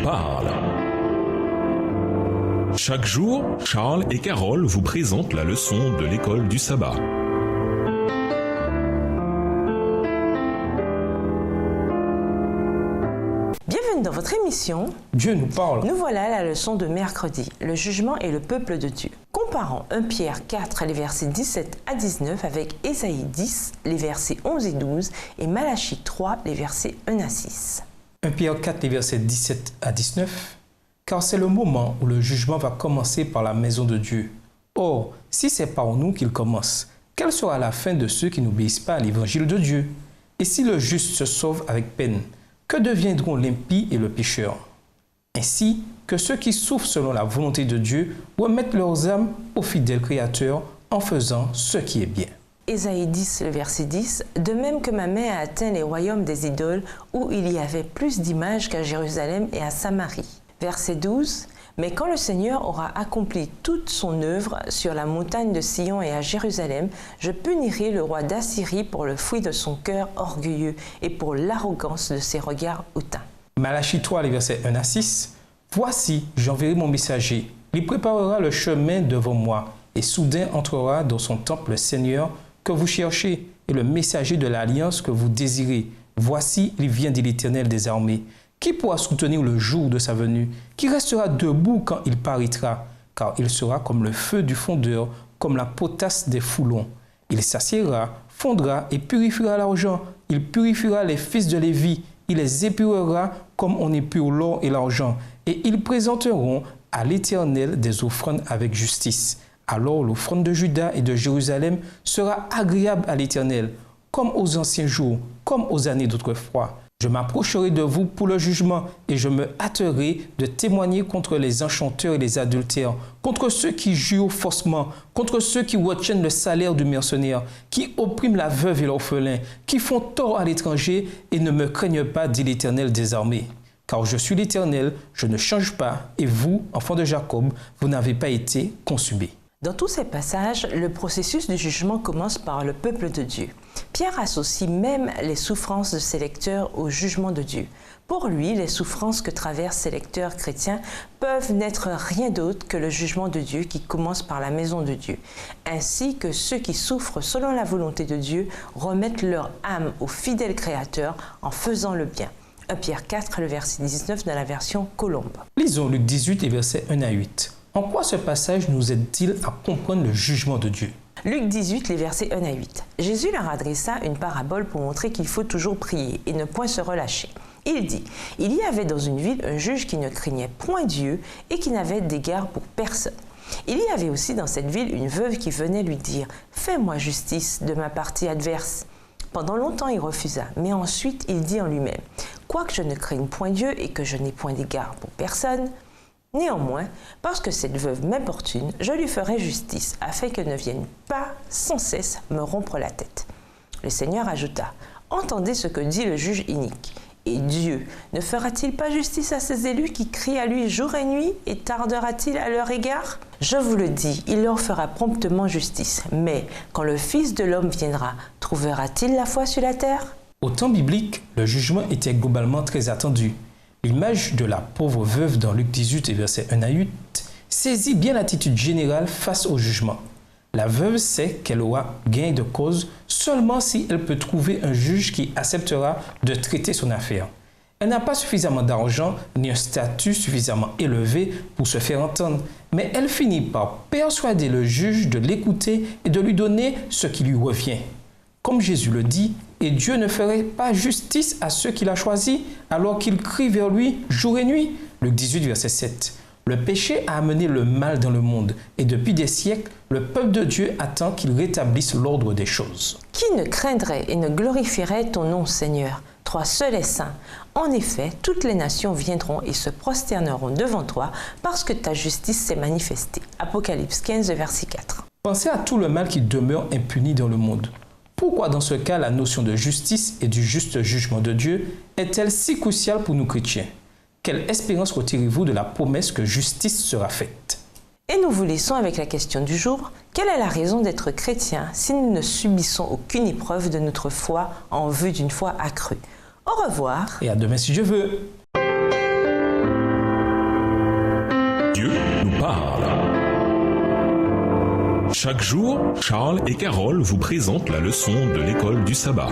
parle. Chaque jour, Charles et Carole vous présentent la leçon de l'école du sabbat. Bienvenue dans votre émission Dieu nous parle. Nous voilà à la leçon de mercredi, le jugement et le peuple de Dieu. Comparons 1 Pierre 4, les versets 17 à 19 avec Ésaïe 10, les versets 11 et 12 et Malachie 3, les versets 1 à 6. 1 Pierre 4, les versets 17 à 19. Car c'est le moment où le jugement va commencer par la maison de Dieu. Or, si c'est par nous qu'il commence, quelle sera la fin de ceux qui n'obéissent pas à l'évangile de Dieu? Et si le juste se sauve avec peine, que deviendront l'impie et le pécheur? Ainsi que ceux qui souffrent selon la volonté de Dieu remettent leurs âmes au fidèle Créateur en faisant ce qui est bien. Ésaïe 10, le verset 10, « De même que ma main a atteint les royaumes des idoles, où il y avait plus d'images qu'à Jérusalem et à Samarie. » Verset 12, « Mais quand le Seigneur aura accompli toute son œuvre sur la montagne de Sion et à Jérusalem, je punirai le roi d'Assyrie pour le fruit de son cœur orgueilleux et pour l'arrogance de ses regards hautains. » Malachie 3, les versets 1 à 6. « Voici, j'enverrai mon messager. Il préparera le chemin devant moi, et soudain entrera dans son temple le Seigneur que vous cherchez, et le messager de l'alliance que vous désirez. Voici, il vient de l'Éternel des armées. Qui pourra soutenir le jour de sa venue? Qui restera debout quand il paraîtra? Car il sera comme le feu du fondeur, comme la potasse des foulons. Il s'assiera, fondra et purifiera l'argent. Il purifiera les fils de Lévi. Il les épurera comme on épure l'or et l'argent. Et ils présenteront à l'Éternel des offrandes avec justice. Alors l'offrande de Juda et de Jérusalem sera agréable à l'Éternel, comme aux anciens jours, comme aux années d'autrefois. Je m'approcherai de vous pour le jugement et je me hâterai de témoigner contre les enchanteurs et les adultères, contre ceux qui jurent faussement, contre ceux qui retiennent le salaire du mercenaire, qui oppriment la veuve et l'orphelin, qui font tort à l'étranger et ne me craignent pas, dit l'Éternel des armées. Car je suis l'Éternel, je ne change pas, et vous, enfants de Jacob, vous n'avez pas été consumés. Dans tous ces passages, le processus du jugement commence par le peuple de Dieu. Pierre associe même les souffrances de ses lecteurs au jugement de Dieu. Pour lui, les souffrances que traversent ses lecteurs chrétiens peuvent n'être rien d'autre que le jugement de Dieu qui commence par la maison de Dieu, ainsi que ceux qui souffrent selon la volonté de Dieu remettent leur âme au fidèle Créateur en faisant le bien. 1 Pierre 4, le verset 19 dans la version Colombe. Lisons Luc 18 et versets 1 à 8. En quoi ce passage nous aide-t-il à comprendre le jugement de Dieu? Luc 18, les versets 1 à 8. Jésus leur adressa une parabole pour montrer qu'il faut toujours prier et ne point se relâcher. Il dit, « Il y avait dans une ville un juge qui ne craignait point Dieu et qui n'avait d'égard pour personne. Il y avait aussi dans cette ville une veuve qui venait lui dire, « Fais-moi justice de ma partie adverse. » Pendant longtemps, il refusa, mais ensuite il dit en lui-même, « Quoique je ne craigne point Dieu et que je n'ai point d'égard pour personne, néanmoins, parce que cette veuve m'importune, je lui ferai justice, afin qu'elle ne vienne pas sans cesse me rompre la tête. » Le Seigneur ajouta, « Entendez ce que dit le juge inique. Et Dieu ne fera-t-il pas justice à ses élus qui crient à lui jour et nuit, et tardera-t-il à leur égard? Je vous le dis, il leur fera promptement justice. Mais quand le Fils de l'homme viendra, trouvera-t-il la foi sur la terre? » Au temps biblique, le jugement était globalement très attendu. L'image de la pauvre veuve dans Luc 18 et versets 1 à 8 saisit bien l'attitude générale face au jugement. La veuve sait qu'elle aura gain de cause seulement si elle peut trouver un juge qui acceptera de traiter son affaire. Elle n'a pas suffisamment d'argent ni un statut suffisamment élevé pour se faire entendre, mais elle finit par persuader le juge de l'écouter et de lui donner ce qui lui revient. Comme Jésus le dit, et Dieu ne ferait pas justice à ceux qu'il a choisis, alors qu'ils crient vers lui jour et nuit. Luc 18, verset 7. Le péché a amené le mal dans le monde, et depuis des siècles, le peuple de Dieu attend qu'il rétablisse l'ordre des choses. Qui ne craindrait et ne glorifierait ton nom, Seigneur? Toi seul es saint. En effet, toutes les nations viendront et se prosterneront devant toi, parce que ta justice s'est manifestée. Apocalypse 15, verset 4. Pensez à tout le mal qui demeure impuni dans le monde. Pourquoi dans ce cas la notion de justice et du juste jugement de Dieu est-elle si cruciale pour nous chrétiens? Quelle espérance retirez-vous de la promesse que justice sera faite? Et nous vous laissons avec la question du jour. Quelle est la raison d'être chrétien si nous ne subissons aucune épreuve de notre foi en vue d'une foi accrue? Au revoir. Et à demain si Dieu veut. Dieu nous parle. Chaque jour, Charles et Carole vous présentent la leçon de l'école du sabbat.